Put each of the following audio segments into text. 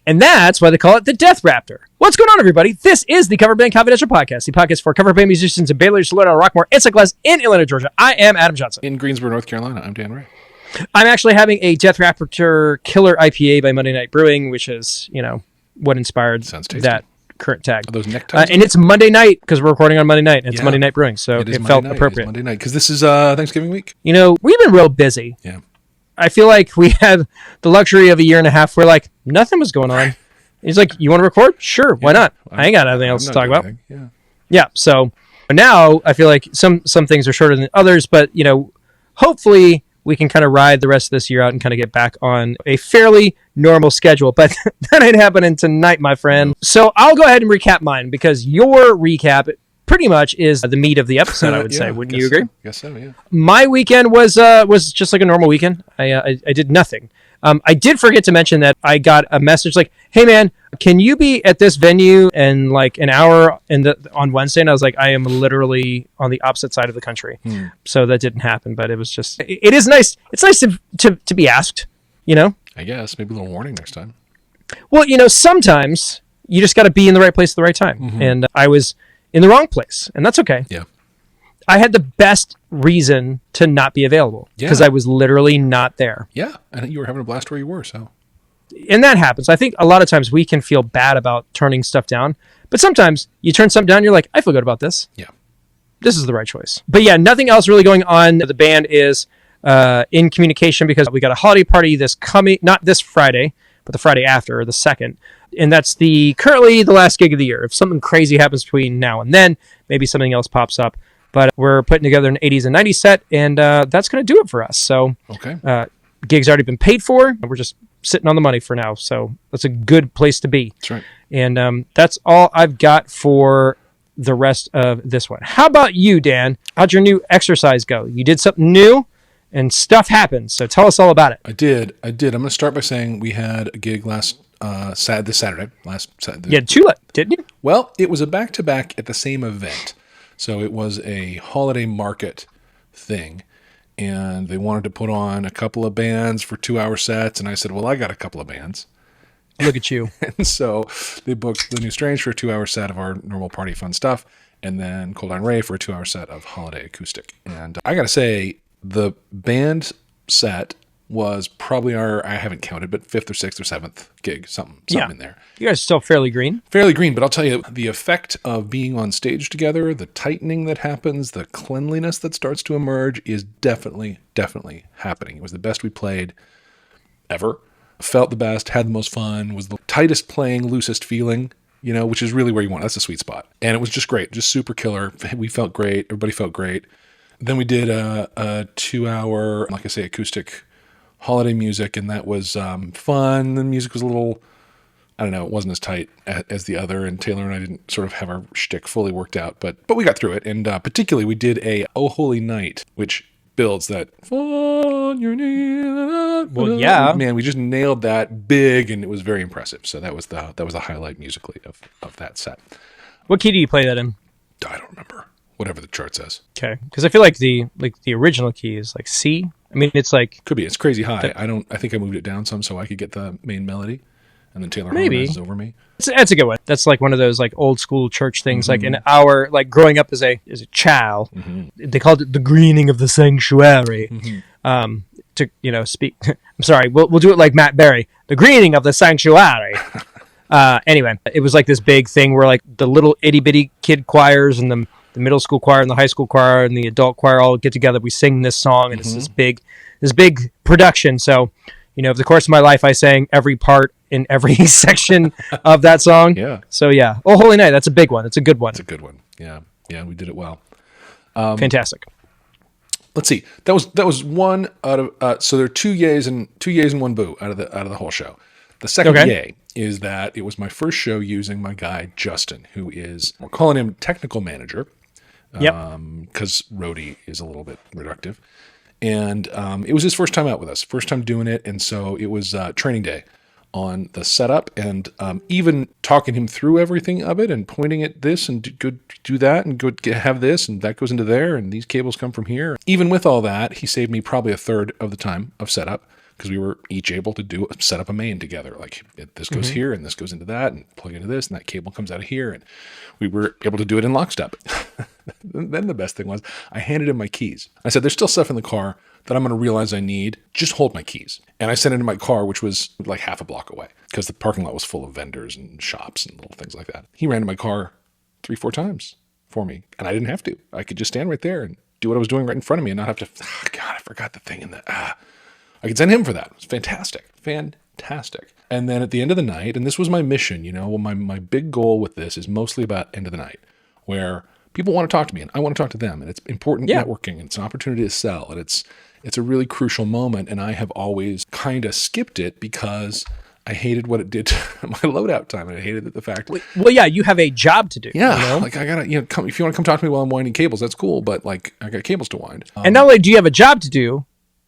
And that's why they call it the Death Raptor. What's going on, everybody? This is the Coverbandconfidential podcast, the podcast for cover band musicians in Baylor, Saluda, Rockmore, and St. Clair in Atlanta, Georgia. I am Adam Johnson. In Greensboro, North Carolina, I'm Dan Ray. I'm actually having a Death Raptor Killer IPA by Monday Night Brewing, which is, what inspired that current tag. Are those neckties? And it's Monday night because we're recording on Monday night. It's Monday Night Brewing, so it felt appropriate. Monday night, because this is Thanksgiving week. We've been real busy. Yeah. I feel like we had the luxury of a year and a half where, nothing was going on. He's like, you want to record? Sure, why not? I ain't got anything else to talk about. Yeah, so now I feel like some things are shorter than others, but, hopefully we can kind of ride the rest of this year out and kind of get back on a fairly normal schedule. But that ain't happening tonight, my friend. So I'll go ahead and recap mine because your recap pretty much is the meat of the episode, I would say. Wouldn't you agree? Guess so, yeah. My weekend was just like a normal weekend. I did nothing. I did forget to mention that I got a message like, hey, man, can you be at this venue in like an hour on Wednesday? And I was like, I am literally on the opposite side of the country. So that didn't happen, but it was just, it is nice. It's nice to be asked, I guess. Maybe a little warning next time. Well, sometimes you just got to be in the right place at the right time. Mm-hmm. And I was in the wrong place, and that's okay. Yeah. I had the best reason to not be available because I was literally not there. Yeah, and you were having a blast where you were, so. And that happens. I think a lot of times we can feel bad about turning stuff down, but sometimes you turn something down, you're like, I feel good about this. Yeah. This is the right choice. But yeah, nothing else really going on. The band is in communication because we got a holiday party not this Friday, but the Friday after, or the 2nd. And that's currently the last gig of the year. If something crazy happens between now and then, maybe something else pops up. But we're putting together an 80s and 90s set, and that's going to do it for us. So gig's already been paid for, and we're just sitting on the money for now. So that's a good place to be. That's right. And that's all I've got for the rest of this one. How about you, Dan? How'd your new exercise go? You did something new, and stuff happened. So tell us all about it. I did. I'm going to start by saying we had a gig this Saturday. You had two, didn't you? Well, it was a back-to-back at the same event. So it was a holiday market thing, and they wanted to put on a couple of bands for 2-hour sets, and I said, well, I got a couple of bands. Look at you. And so they booked The New Strange for a 2-hour set of our normal party fun stuff, and then Cold Iron Ray for a 2-hour set of holiday acoustic. And I got to say, the band set was probably I haven't counted, but 5th or 6th or 7th gig, something in there. You guys are still fairly green. Fairly green, but I'll tell you, the effect of being on stage together, the tightening that happens, the cleanliness that starts to emerge is definitely happening. It was the best we played ever. Felt the best, had the most fun, was the tightest playing, loosest feeling, which is really where you want. That's the sweet spot. And it was just great, just super killer. We felt great. Everybody felt great. Then we did a 2-hour, like I say, acoustic holiday music, and that was fun. The music was a little, I don't know, it wasn't as tight as the other, and Taylor and I didn't sort of have our shtick fully worked out, but we got through it. And particularly we did a Oh Holy Night, which builds that on your knee. Well, yeah, man, we just nailed that big, and it was very impressive. So that was the highlight musically of that set. What key do you play that in? I don't remember. Whatever the chart says. Okay, because I feel like the original key is like C. I mean, it's like could be. It's crazy high. I think I moved it down some so I could get the main melody, and then Taylor harmonizes over me. That's a good one. That's like one of those like old school church things. Mm-hmm. Like in our growing up as a child, they called it the greening of the sanctuary. Mm-hmm. To speak. I'm sorry. We'll do it like Matt Berry. The greening of the sanctuary. Anyway, it was like this big thing where like the little itty bitty kid choirs and the middle school choir and the high school choir and the adult choir all get together. We sing this song, and it's this big production. So, over the course of my life, I sang every part in every section of that song. Yeah. So yeah. Oh, Holy Night. That's a big one. It's a good one. It's a good one. Yeah. Yeah. We did it well. Fantastic. Let's see. That was one out of, so there are two yays and one boo out of the whole show. The second yay is that it was my first show using my guy, Justin, who we're calling him technical manager. Because roadie is a little bit reductive. And it was his first time out with us, first time doing it. And so it was training day on the setup, and even talking him through everything of it and pointing at this and go do that and have this and that goes into there and these cables come from here. Even with all that, he saved me probably a third of the time of setup because we were each able to set up a main together. Like this goes here and this goes into that and plug into this and that cable comes out of here. And we were able to do it in lockstep. Then the best thing was I handed him my keys. I said, there's still stuff in the car that I'm going to realize I need. Just hold my keys. And I sent it into my car, which was like half a block away because the parking lot was full of vendors and shops and little things like that. He ran to my car 3-4 times for me. And I didn't have to. I could just stand right there and do what I was doing right in front of me and not have to, God, I forgot the thing in the, I could send him for that. It was fantastic. Fantastic. And then at the end of the night, and this was my mission, my big goal with this is mostly about end of the night, where people want to talk to me and I want to talk to them. And it's important networking. And it's an opportunity to sell. And it's a really crucial moment. And I have always kind of skipped it because I hated what it did to my loadout time. And I hated the fact. Well, yeah, you have a job to do. Yeah. Like I gotta, come, if you want to come talk to me while I'm winding cables, that's cool. But like I got cables to wind. And not only do you have a job to do,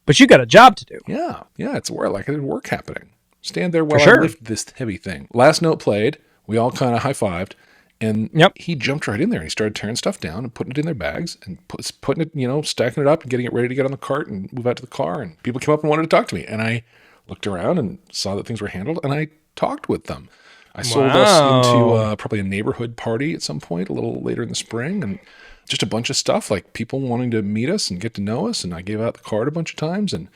but you got a job to do. Yeah. Yeah. It's where like there's work happening. Stand there while I lift this heavy thing. Last note played. We all kind of high-fived. And he jumped right in there and he started tearing stuff down and putting it in their bags and putting it, stacking it up and getting it ready to get on the cart and move out to the car. And people came up and wanted to talk to me. And I looked around and saw that things were handled and I talked with them. I sold us into probably a neighborhood party at some point, a little later in the spring, and just a bunch of stuff, like people wanting to meet us and get to know us. And I gave out the card a bunch of times. And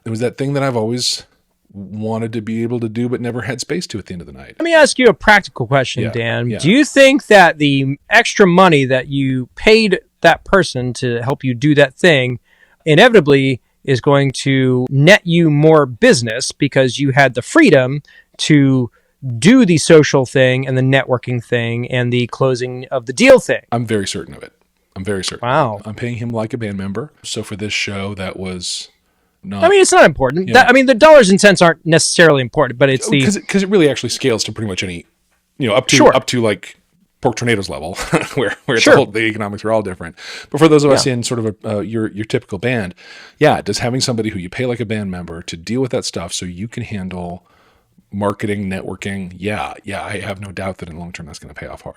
it was that thing that I've always wanted to be able to do, but never had space to at the end of the night. Let me ask you a practical question, Dan. Yeah. Do you think that the extra money that you paid that person to help you do that thing inevitably is going to net you more business because you had the freedom to do the social thing and the networking thing and the closing of the deal thing? I'm very certain of it. I'm very certain. Wow. I'm paying him like a band member. So for this show, that was not... it's not important. Yeah. The dollars and cents aren't necessarily important, but it's because it really actually scales to pretty much any, up to like Pork Tornadoes level, where it's the economics are all different. But for those of us in sort of your typical band, does having somebody who you pay like a band member to deal with that stuff so you can handle marketing, networking, I have no doubt that in the long term that's going to pay off hard.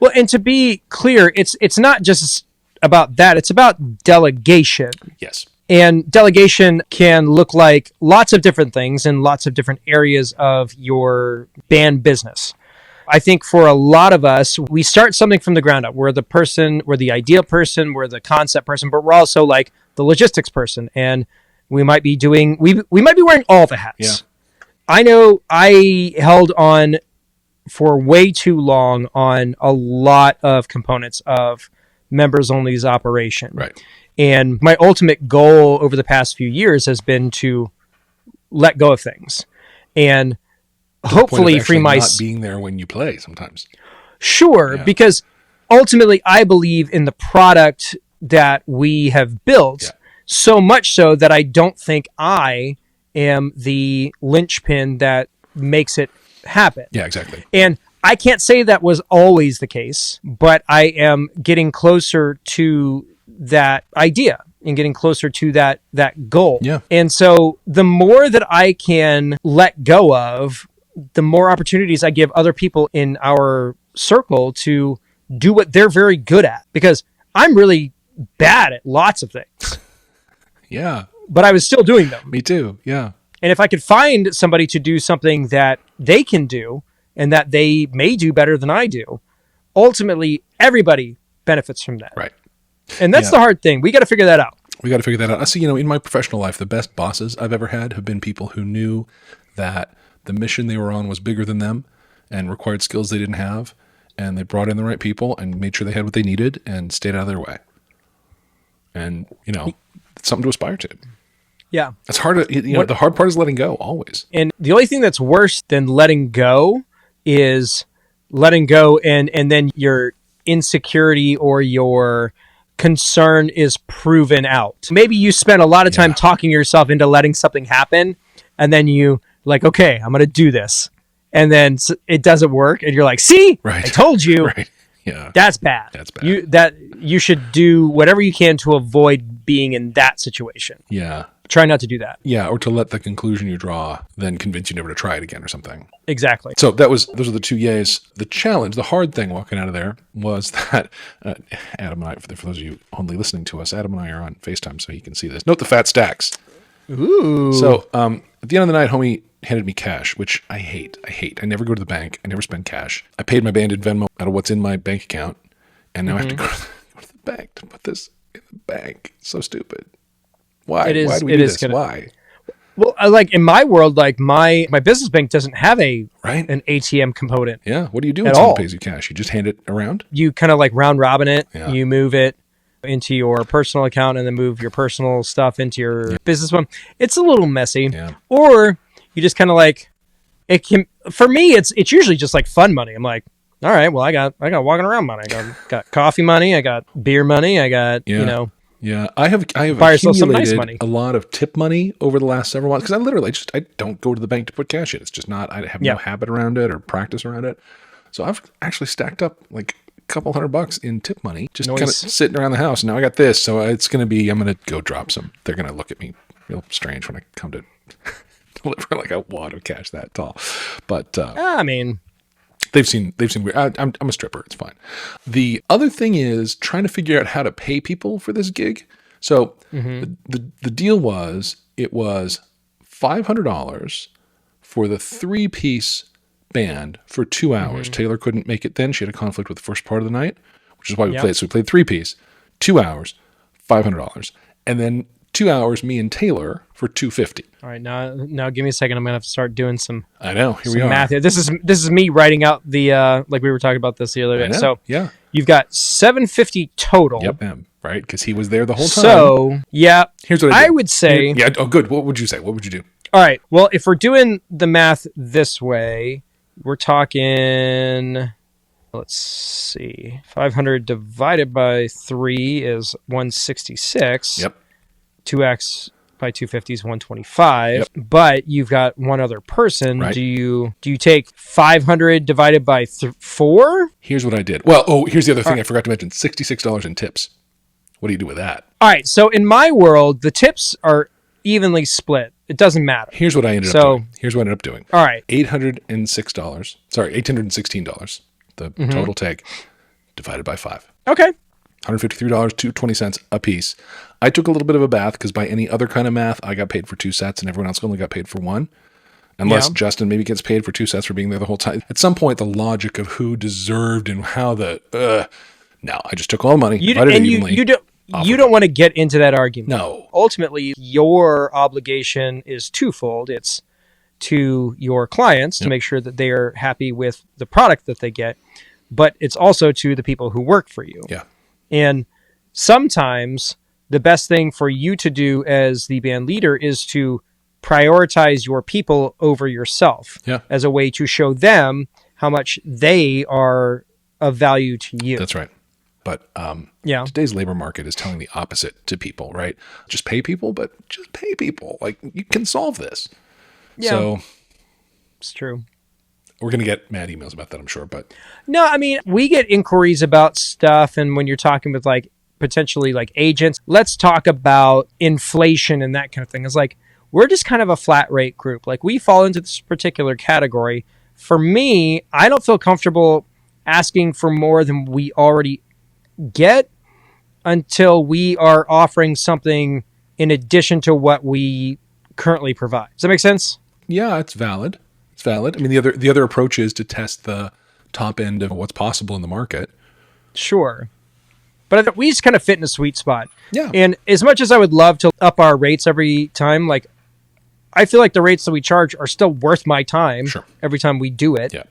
Well, and to be clear, it's not just about that. It's about delegation. Yes. And delegation can look like lots of different things in lots of different areas of your band business. I think for a lot of us, we start something from the ground up. We're the idea person, we're the concept person, but we're also like the logistics person. And we might be we might be wearing all the hats. Yeah. I know I held on for way too long on a lot of components of members only's operation. Right. And my ultimate goal over the past few years has been to let go of things and hopefully free my... not being there when you play sometimes. Sure, because ultimately I believe in the product that we have built, so much so that I don't think I am the linchpin that makes it happen. Yeah, exactly. And I can't say that was always the case, but I am getting closer to that idea and getting closer to that goal. Yeah. And so the more that I can let go of, the more opportunities I give other people in our circle to do what they're very good at, because I'm really bad at lots of things. Yeah. But I was still doing them. Me too. Yeah. And if I could find somebody to do something that they can do and that they may do better than I do, ultimately everybody benefits from that. Right. And that's the hard thing. We got to figure that out. I see, in my professional life, the best bosses I've ever had have been people who knew that the mission they were on was bigger than them and required skills they didn't have. And they brought in the right people and made sure they had what they needed and stayed out of their way. And, it's something to aspire to. Yeah. It's hard to, the hard part is letting go always. And the only thing that's worse than letting go is letting go and then your insecurity or your concern is proven out. Maybe you spent a lot of time talking yourself into letting something happen, and then you like, okay, I'm going to do this. And then it doesn't work. And you're like, see, I told you. Right. Yeah. That's bad. You should do whatever you can to avoid being in that situation. Yeah. Try not to do that. Yeah, or to let the conclusion you draw then convince you never to try it again or something. Exactly. So those are the two yays. The challenge, the hard thing walking out of there was that Adam and I, for those of you only listening to us, Adam and I are on FaceTime so he can see this. Note the fat stacks. Ooh. So at the end of the night, homie handed me cash, which I hate. I never go to the bank. I never spend cash. I paid my banded Venmo out of what's in my bank account, and now I have to go to the bank to put this in the bank. It's so stupid. Why? Why do we do this? Why? Well, like in my world, like my business bank doesn't have an ATM component. Yeah. What do you do when someone pays you cash? You just hand it around? You kind of like round robin it. Yeah. You move it into your personal account and then move your personal stuff into your business one. It's a little messy. Yeah. Or you just kind of like, it can, for me, it's usually just like fun money. I'm like, all right, well, I got walking around money. I got coffee money. I got beer money. I got, Yeah, I have buy yourself some nice money. A lot of tip money over the last several months because I literally I don't go to the bank to put cash in. It's just not, I have no habit around it or practice around it. So I've actually stacked up like a couple $100 in tip money, just kind of sitting around the house. And now I got this. So I'm going to go drop some. They're going to look at me real strange when I come to deliver like a wad of cash that tall. But I mean, they've seen weird. I'm a stripper. It's fine. The other thing is trying to figure out how to pay people for this gig. So the deal was, it was $500 for the 3-piece band for 2 hours. Taylor couldn't make it then. She had a conflict with the first part of the night, which is why we played. So we played 3-piece, 2 hours, $500. And then 2 hours, me and Taylor for $250. All right, now give me a second. I'm gonna have to start doing some. I know. Here we are. Math here. This is me writing out the like we were talking about this the other day. So yeah, you've got $750 total. Yep, right, because he was there the whole time. So yeah, here's what I would say. Yeah. Oh, good. What would you say? What would you do? All right. Well, if we're doing the math this way, we're talking. Let's see. 500 divided by 3 is 166. Yep. 2x by 250 is 125. Yep. But you've got one other person. Right. Do you take 500 divided by 4? Here's what I did. Well, here's the other thing I forgot to mention. $66 in tips. What do you do with that? All right. So in my world, the tips are evenly split. It doesn't matter. Here's what I ended up doing. All right. $816. Sorry, $816. The total take divided by 5. Okay. $153, $2.20 a piece. I took a little bit of a bath because by any other kind of math, I got paid for 2 sets and everyone else only got paid for 1. Unless Justin maybe gets paid for 2 sets for being there the whole time. At some point, the logic of who deserved and how no, I just took all the money, divided it evenly. You don't want to get into that argument. No. Ultimately, your obligation is twofold. It's to your clients to make sure that they are happy with the product that they get, but it's also to the people who work for you. Yeah. And sometimes the best thing for you to do as the band leader is to prioritize your people over yourself as a way to show them how much they are of value to you. That's right. But today's labor market is telling the opposite to people, right? Just pay people, but just pay people. Like, you can solve this. Yeah. So it's true. We're going to get mad emails about that, I'm sure. But no, I mean, we get inquiries about stuff. And when you're talking with like potentially like agents, let's talk about inflation and that kind of thing. It's like, we're just kind of a flat rate group. Like, we fall into this particular category. For me, I don't feel comfortable asking for more than we already get until we are offering something in addition to what we currently provide. Does that make sense? Yeah, it's valid. It's valid. I mean, the other approach is to test the top end of what's possible in the market. Sure. But we just kind of fit in a sweet spot. Yeah. And as much as I would love to up our rates every time, like, I feel like the rates that we charge are still worth my time every time we do it. Yeah.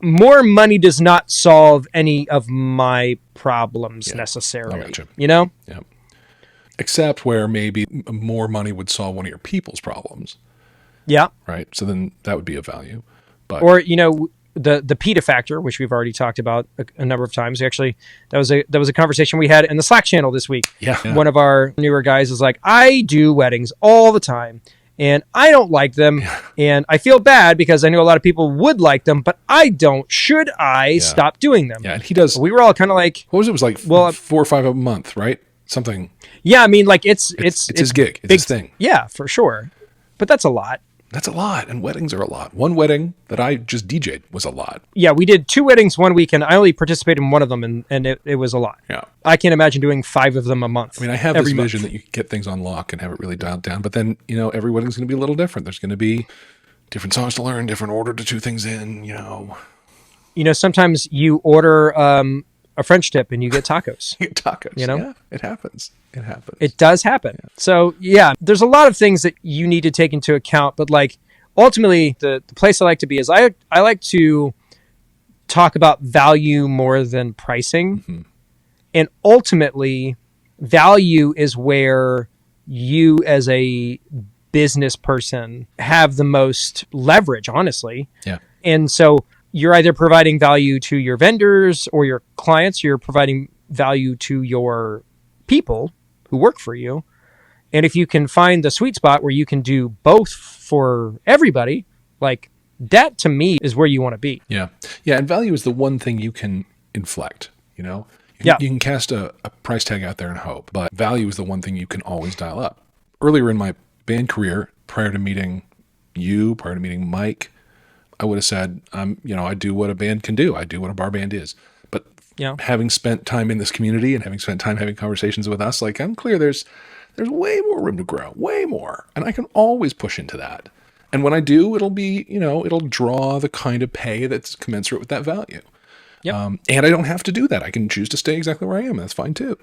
More money does not solve any of my problems necessarily. I gotcha. You know? Yeah. Except where maybe more money would solve one of your people's problems. Yeah. Right. So then that would be of value. But or, you know, the PETA factor, which we've already talked about a number of times. Actually, that was a conversation we had in the Slack channel this week. Yeah. One of our newer guys is like, I do weddings all the time and I don't like them. And I feel bad because I know a lot of people would like them, but I don't. Should I stop doing them? Yeah. And he does. We were all kind of like, what was it? It was like 4 or 5 a month, right? Something. Yeah. I mean, like it's his gig. It's his thing. Yeah, for sure. But that's a lot. That's a lot. And weddings are a lot. One wedding that I just DJ'd was a lot. Yeah, we did 2 weddings one weekend. I only participated in one of them, and it was a lot. Yeah. I can't imagine doing 5 of them a month. I mean, I have this vision that you can get things on lock and have it really dialed down. But then, every wedding's going to be a little different. There's going to be different songs to learn, different order to do things in, Sometimes you order a French tip and you get tacos. You get tacos. Yeah, it happens. It does happen. Yeah. So, there's a lot of things that you need to take into account. But, ultimately, the place I like to be is I like to talk about value more than pricing. Mm-hmm. And ultimately, value is where you as a business person have the most leverage, honestly. Yeah. And so you're either providing value to your vendors or your clients, you're providing value to your people who work for you. And if you can find the sweet spot where you can do both for everybody, that to me is where you want to be. Yeah. Yeah. And value is the one thing you can inflect, You can cast a price tag out there and hope, but value is the one thing you can always dial up. Earlier in my band career, prior to meeting you, prior to meeting Mike, I would have said, I do what a band can do. I do what a bar band is. But having spent time in this community and having spent time having conversations with us, I'm clear there's way more room to grow, way more. And I can always push into that. And when I do, it'll be, it'll draw the kind of pay that's commensurate with that value. Yep. And I don't have to do that. I can choose to stay exactly where I am. And that's fine too.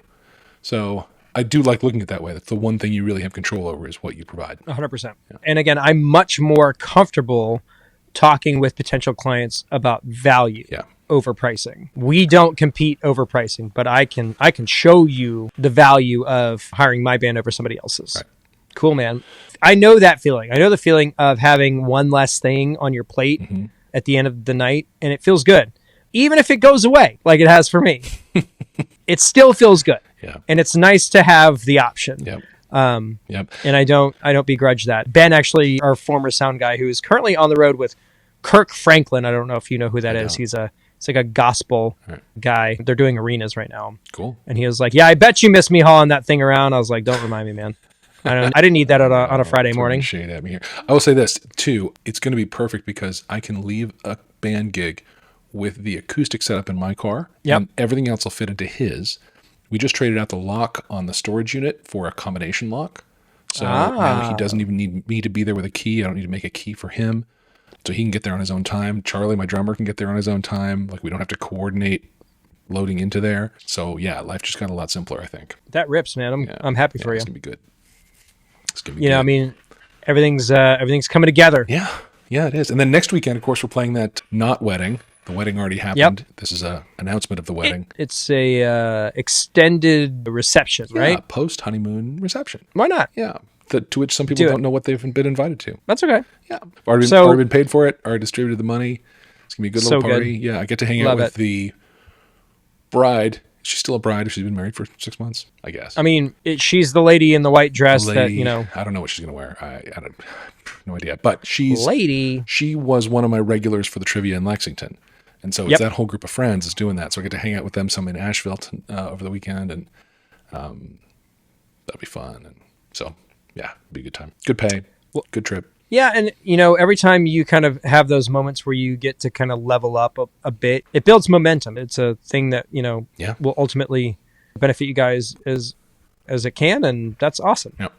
So I do like looking at it that way. That's the one thing you really have control over is what you provide. 100%. Yeah. And again, I'm much more comfortable talking with potential clients about value over pricing. We don't compete over pricing, but I can show you the value of hiring my band over somebody else's. Right. Cool, man. I know that feeling. I know the feeling of having one less thing on your plate at the end of the night, and it feels good. Even if it goes away, like it has for me, it still feels good. Yeah. And it's nice to have the option. Yep. And I don't begrudge that. Ben, actually, our former sound guy, who is currently on the road with Kirk Franklin. I don't know if you know who that is. He's like a gospel guy. They're doing arenas right now. Cool. And he was like, "Yeah, I bet you missed me hauling that thing around." I was like, "Don't remind me, man. I didn't need that on a Friday morning." Shade at me here. I will say this too. It's going to be perfect because I can leave a band gig with the acoustic setup in my car, and everything else will fit into his. We just traded out the lock on the storage unit for a combination lock. So now he doesn't even need me to be there with a key. I don't need to make a key for him. So he can get there on his own time. Charlie, my drummer, can get there on his own time. We don't have to coordinate loading into there. So life just got a lot simpler, I think. That rips, man. I'm happy for you. It's going to be good. It's going to be good. I mean, everything's coming together. Yeah. Yeah, it is. And then next weekend, of course, we're playing that not wedding. The wedding already happened. Yep. This is an announcement of the wedding. It's a extended reception, right? Post-honeymoon reception. Why not? Yeah. To which some people don't know what they've been invited to. That's okay. Yeah. Already been paid for it. Already distributed the money. It's going to be a good little party. Good. Yeah. I get to hang out with the bride. She's still a bride if she's been married for 6 months, I guess. I mean, she's the lady in the white dress that, I don't know what she's going to wear. I don't no idea. But she was one of my regulars for the trivia in Lexington. And so it's that whole group of friends is doing that. So I get to hang out with them some in Asheville over the weekend. And that'll be fun. And so, it'll be a good time. Good pay. Good trip. Yeah. And, every time you kind of have those moments where you get to kind of level up a bit, it builds momentum. It's a thing that, will ultimately benefit you guys as it can. And that's awesome. Yep.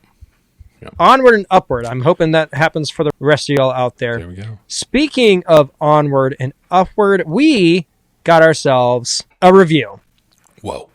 Onward and upward. I'm hoping that happens for the rest of y'all out there. There we go. Speaking of onward and upward, we got ourselves a review. Whoa.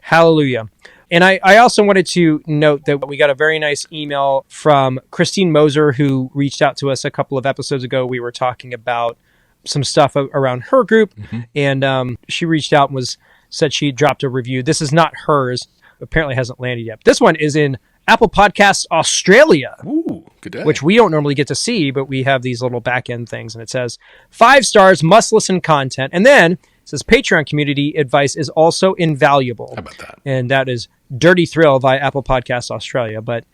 Hallelujah. And I also wanted to note that we got a very nice email from Christine Moser, who reached out to us a couple of episodes ago. We were talking about some stuff around her group, and she reached out and said she dropped a review. This is not hers. Apparently hasn't landed yet. This one is in Apple Podcasts Australia. Ooh, good day. Which we don't normally get to see, but we have these little back-end things, and it says, 5 stars, must-listen content. And then it says, Patreon community advice is also invaluable. How about that? And that is Dirty Thrill via Apple Podcasts Australia, but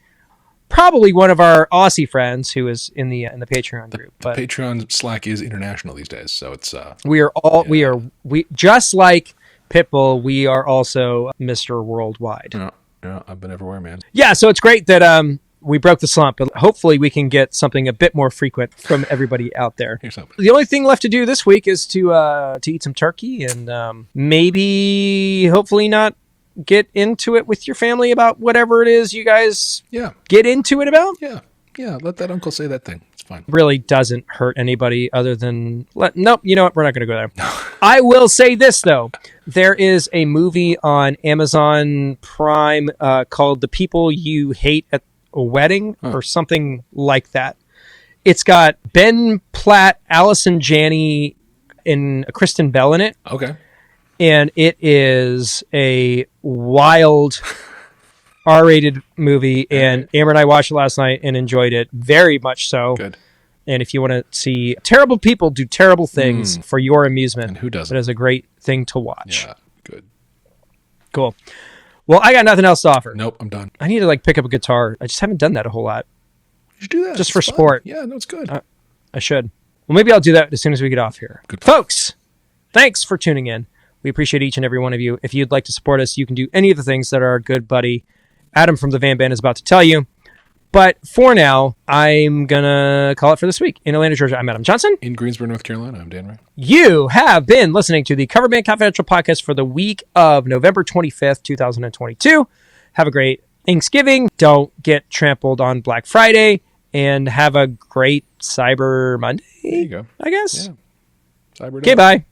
probably one of our Aussie friends who is in the Patreon group. But the Patreon Slack is international these days, so it's we just like Pitbull, we are also Mr. Worldwide. Yeah, I've been everywhere, man. Yeah, so it's great that we broke the slump, but hopefully we can get something a bit more frequent from everybody out there. The only thing left to do this week is to eat some turkey and maybe, hopefully not get into it with your family about whatever it is you guys get into it about. Yeah, let that uncle say that thing. It's fine. Really doesn't hurt anybody other than... Nope, you know what? We're not going to go there. I will say this, though. There is a movie on Amazon Prime called The People You Hate at a Wedding or something like that. It's got Ben Platt, Allison Janney, and Kristen Bell in it. Okay. And it is a wild... R-rated movie, and Amber and I watched it last night and enjoyed it very much so. Good. And if you want to see terrible people do terrible things for your amusement, and who doesn't? It is a great thing to watch. Yeah, good. Cool. Well, I got nothing else to offer. Nope, I'm done. I need to pick up a guitar. I just haven't done that a whole lot. You should do that. Just for sport. Yeah, no, it's good. I should. Well, maybe I'll do that as soon as we get off here. Good. Folks, thanks for tuning in. We appreciate each and every one of you. If you'd like to support us, you can do any of the things that our good buddy Adam from the Van Band is about to tell you. But for now, I'm going to call it for this week. In Atlanta, Georgia, I'm Adam Johnson. In Greensboro, North Carolina, I'm Dan Ray. You have been listening to the Coverband Confidential podcast for the week of November 25th, 2022. Have a great Thanksgiving. Don't get trampled on Black Friday. And have a great Cyber Monday. There you go. I guess. Yeah. Cyber Okay, bye.